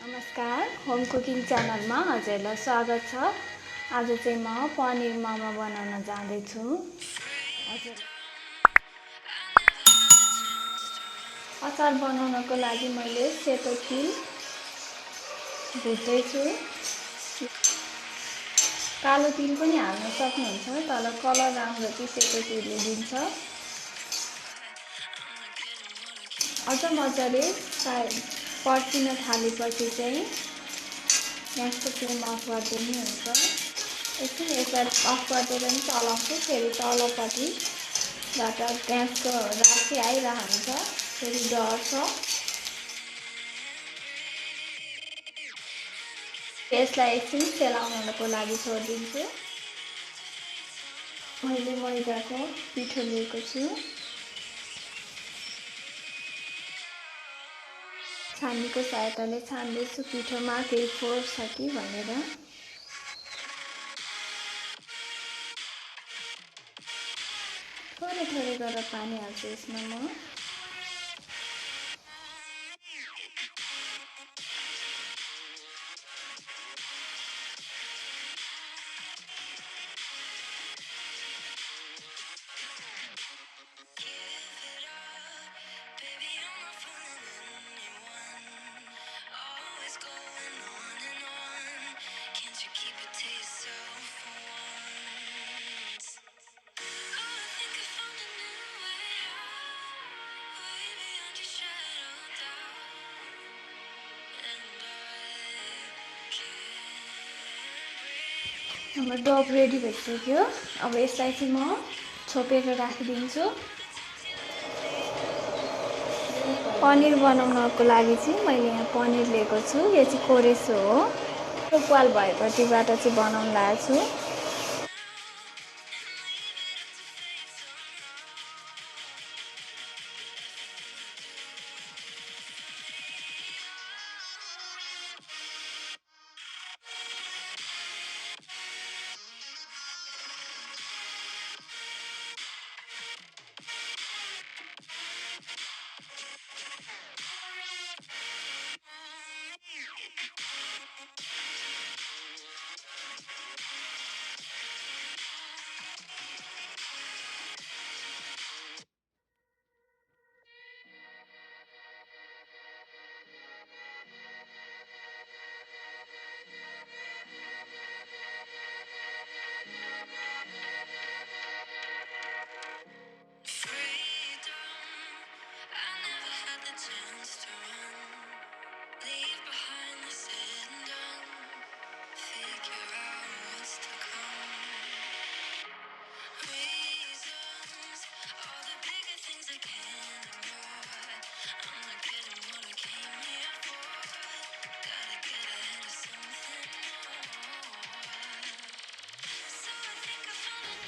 नमस्कार, home cooking च्यानलमा हजुरलाई स्वागत छ। आज चाहिँ म पनिर मोमो बनाउन जाँदैछु। हजुर, अचार बनाउनको लागि मैले सेतो तिल भुट्दैछु। कालो तिल पनि हाल्न सक्नुहुन्छ, तर कलर राम्रो चाहिँ सेतो तिलले दिन्छ। अझ मजाले पर्सिन थालेपछि चाहिँ ग्यासको फ्लेम अफ गरिदिनु हुन्छ। एकछिन यसलाई अफ गरिदिएर पनि चलाउँछु। फेरि तलपट्टिबाट ग्यासको रासी आइरहन्छ, फेरि डढ्छ। यसलाई एकछिन सेलाउनको लागि छोडिदिन्छु। मैले मैदाको पिठो लिएको छु। छानीको सहायताले छान्दैछु पिठोमा केही फोहोर छ कि भनेर। थोरै थोरै गरेर पानी हाल्छु यसमा म। हाम्रो डब रेडी भइसक्यो। अब यसलाई चाहिँ म छोपेर राखिदिन्छु। पनिर बनाउनको लागि चाहिँ मैले यहाँ पनिर लिएको छु। यो चाहिँ कोरेसो हो। उपाल भएपट्टिबाट चाहिँ बनाउन लागेको छु।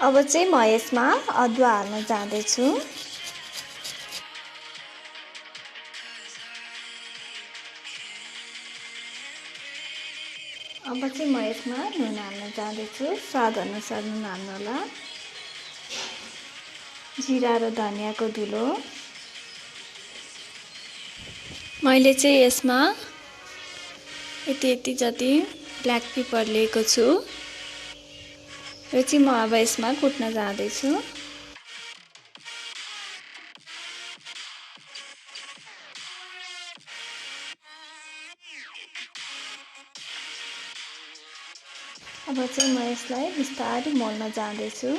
अब चाहिँ म यसमा अदुवा हाल्न जाँदैछु। अब चाहिँ म यसमा नुन हाल्न जाँदैछु। स्वाद अनुसार नुन हाल्नु होला। जिरा र धनियाँको धुलो। मैले चाहिँ यसमा यति जति ब्ल्याक पेपर लिएको छु। यो चाहिँ म अब यसमा कुट्न जाँदैछु। अब चाहिँ म यसलाई बिस्तारै मोल्न जाँदैछु।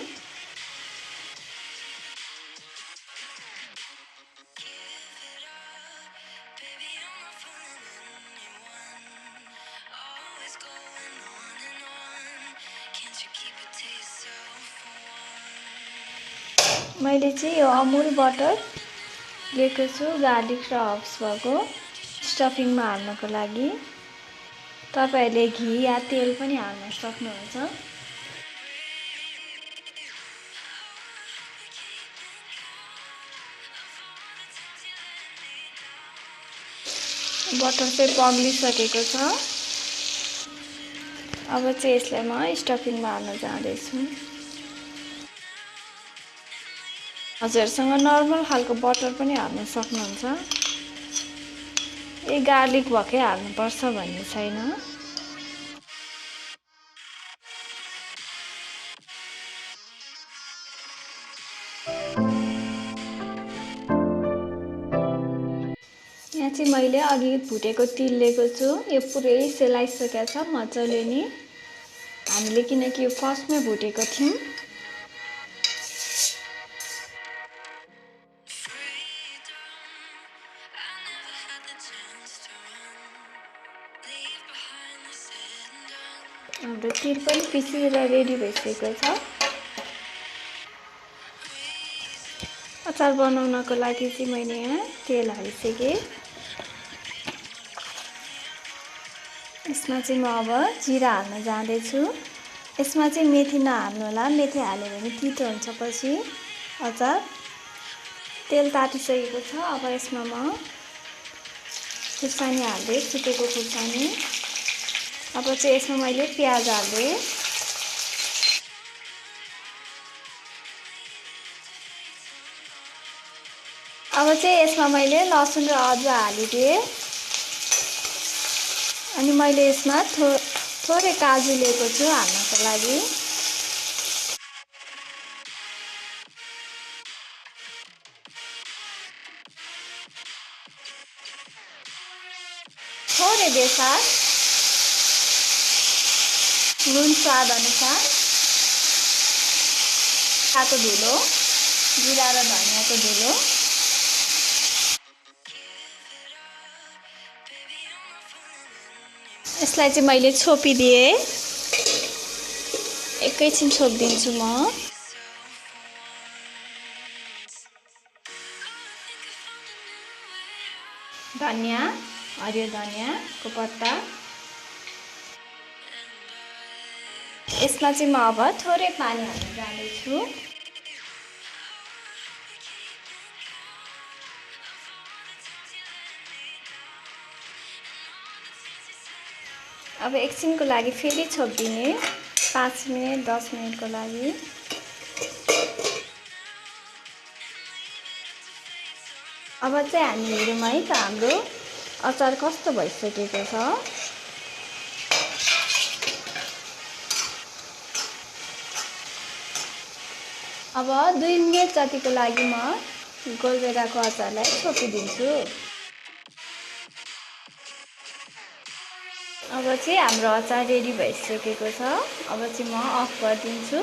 मैले चाहिँ यो अमुल बटर लिएको छु, गार्लिक र हर्ब्स भएको स्टफिङमा हाल्नको लागि। तपाईहरुले घी या तेल पनि हाल्न सक्नुहुन्छ। बटर चाहिँ पग्लिसकेको छ। अब चाहिँ यसलाई म स्टफिङमा हाल्न जाँदैछु। हजुरसँग नर्मल खालको बटर पनि हाल्न सक्नुहुन्छ। गार्लिक भएकै हाल्नुपर्छ भन्ने छैन। यहाँ चाहिँ मैले अघि भुटेको तिल लिएको छु। यो पुरै सेलाइसकेको छ मजाले नि। हामीले किनकि यो फर्स्टमै भुटेको थियौँ। हाम्रो तिल पनि पिसेर रेडी भइसकेको छ। अचार बनाउनको लागि चाहिँ मैले यहाँ तेल हालिसकेँ। यसमा चाहिँ म अब जिरा हाल्न जाँदैछु। यसमा चाहिँ मेथी नहाल्नु होला, मेथी हाल्यो भने तितो हुन्छ पछि अचार। तेल तातिसकेको छ। अब यसमा म खुर्सानी हाल्दै, सुकेको खुर्सानी। अब चाहिँ यसमा मैले प्याज हाल्दै। अब चाहिँ यसमा मैले लसुन र अदुवा हालिदिएँ। अनि मैले यसमा थोरै काजु लिएको छु हाल्नको लागि। थोरै बेसार, नुन स्वाद अनुसार, तातो धुलो, जिरा र धनियाँको धुलो। यसलाई चाहिँ मैले छोपिदिएँ। एकैछिन छोपिदिन्छु म। धनियाँ, हरियो धनियाँको पत्ता। यसमा चाहिँ म अब थोरै पानी हाल्न जाँदैछु। अब एकछिनको लागि फेरि छोपिदिने, 5 मिनट 10 मिनटको लागि। अब चाहिँ हामी हेरौँ है त हाम्रो अचार कस्तो भइसकेको छ। अब 2 मिनट जतिको लागि म गोलभेडाको अचारलाई छोपिदिन्छु। अब चाहिँ हाम्रो अचार रेडी भइसकेको छ। अब चाहिँ म अफ गरिदिन्छु।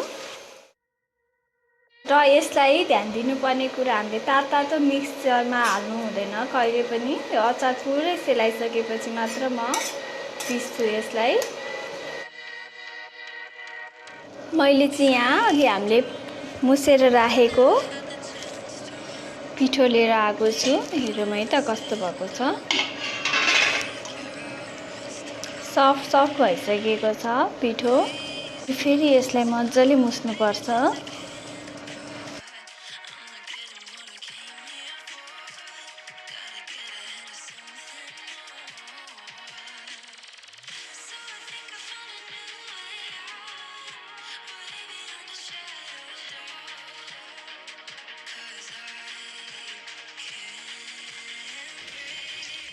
र यसलाई ध्यान दिनुपर्ने कुरा, हामीले तातो मिक्सचरमा हाल्नु हुँदैन कहिले पनि। यो अचार पुरै सेलाइसकेपछि मात्र म पिस्छु यसलाई। मैले चाहिँ यहाँ अघि हामीले मुसेर राखेको पिठो लिएर आएको छु। हेरौँ है त कस्तो भएको छ। सफ्ट भइसकेको छ पिठो। फेरि यसलाई मजाले मुस्नुपर्छ।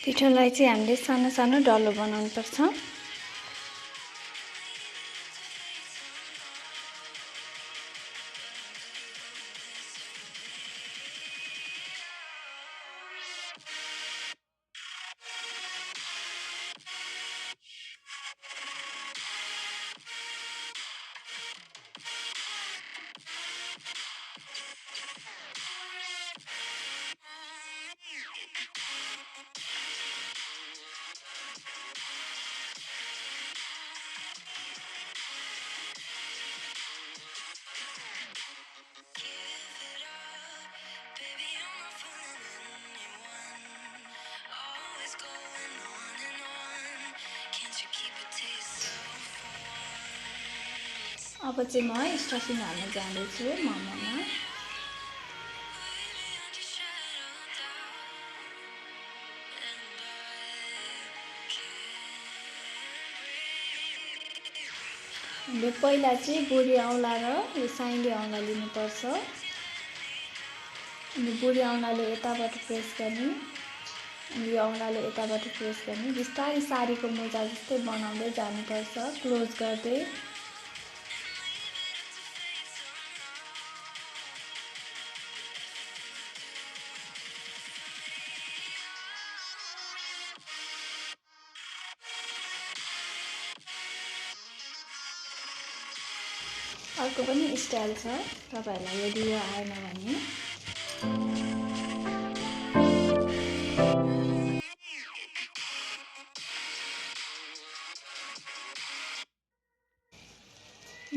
पिठोलाई चाहिँ हामीले सानो सानो डल्लो बनाउनुपर्छ। अब चाहिँ म स्टफिङ हाल्न जाँदैछु मोमोमा। हामीले पहिला चाहिँ बोडी औँला र यो साइँली औँला लिनुपर्छ। अनि बोडी औँलाले यताबाट प्रेस गर्ने अनि यो औँलाले यताबाट प्रेस गर्ने बिस्तारै साडीको मोजा जस्तै बनाउँदै जानुपर्छ क्लोज गर्दै। अर्को पनि स्टाइल छ, तपाईहरुलाई यदि यो आएन भने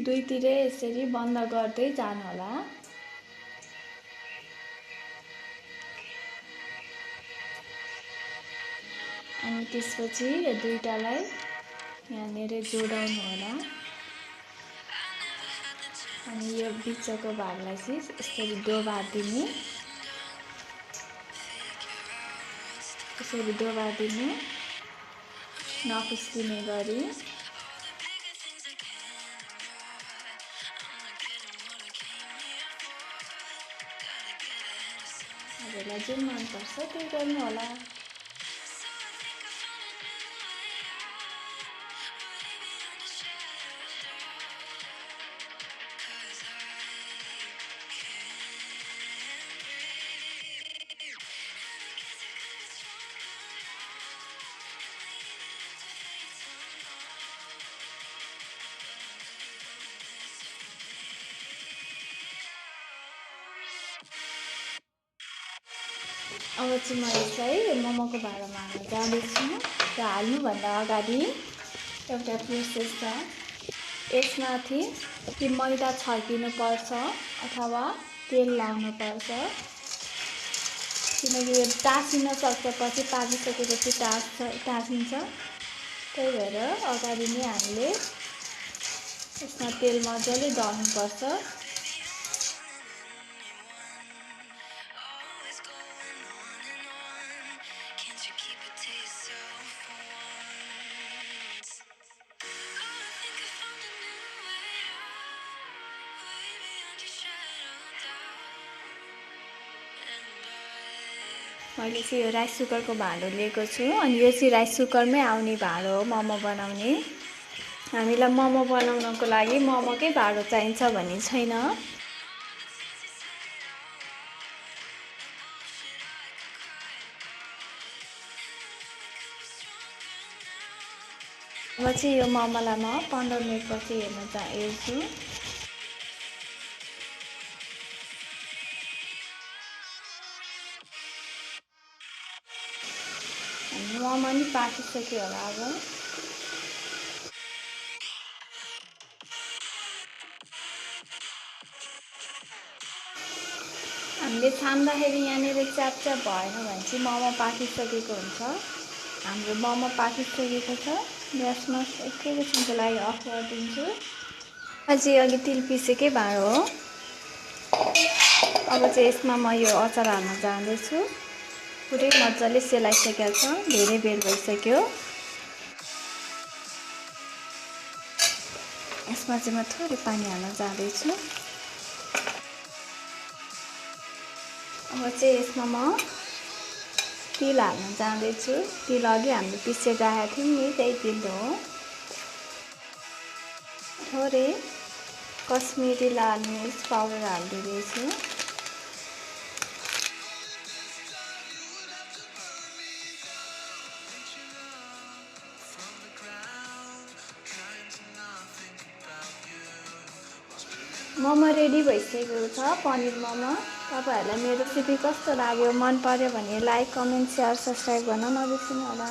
दुईतिरै यसरी बन्द गर्दै जानु होला। अनि त्यसपछि यो दुईटालाई यहाँनिर जोडाउनु होला। अनि यो बिचको भागलाई चाहिँ यसरी दोबादिने, यसरी दोबादिने नफुस्किने गरी। हजुरलाई जुन मनपर्छ त्यही गर्नु होला। अब चाहिँ म यसलाई मोमोको भाँडामा हाल्न जाँदैछु र हाल्नुभन्दा अगाडि एउटा प्रोसेस छ। यसमाथि कि मैदा छर्किनुपर्छ अथवा तेल लाउनुपर्छ, किनकि यो टाँसिन सक्छ, पछि पाकिसकेपछि टाँसिन्छ। त्यही भएर अगाडि नै हामीले यसमा तेल मजाले दल्नुपर्छ। मैले चाहिँ यो राइस कुकरको भाँडो लिएको छु, अनि यो चाहिँ राइस कुकरमै आउने भाँडो हो मोमो बनाउने। हामीलाई मोमो बनाउनको लागि मोमोकै भाँडो चाहिन्छ भन्ने छैन। अब चाहिँ यो मोमोलाई म 15 मिनेटपछि हेर्छु। मोमो नि पाकिसक्यो होला। अब हामीले छान्दाखेरि यहाँनिर च्याप भएन भने चाहिँ मोमो पाकिसकेको हुन्छ। हाम्रो मोमो पाकिसकेको छ। ग्यासमा एकैछिनको लागि अफ गरिदिन्छु। अझै अघि तिल पिसेकै भाँडो हो। अब चाहिँ यसमा म यो अचार हाल्न जाँदैछु। पुरै मजाले सेलाइसकेको छ, धेरै बेर भइसक्यो। यसमा चाहिँ म थोरै पानी हाल्न जाँदैछु। अब चाहिँ यसमा म तिल हाल्न जाँदैछु। तिल अघि हामीले पिसेर राखेको थियौँ नि, त्यही तिल हो। थोरै कश्मिरी लाल मिर्च पाउडर हालिदिँदैछु। मोमो रेडी भइसकेको छ, पनिर मोमो। तपाईहरुलाई मेरो रेसिपी कस्तो लाग्यो, मन पर्यो भने लाइक, कमेन्ट, शेयर, सब्स्क्राइब गर्न नबिर्सनु होला।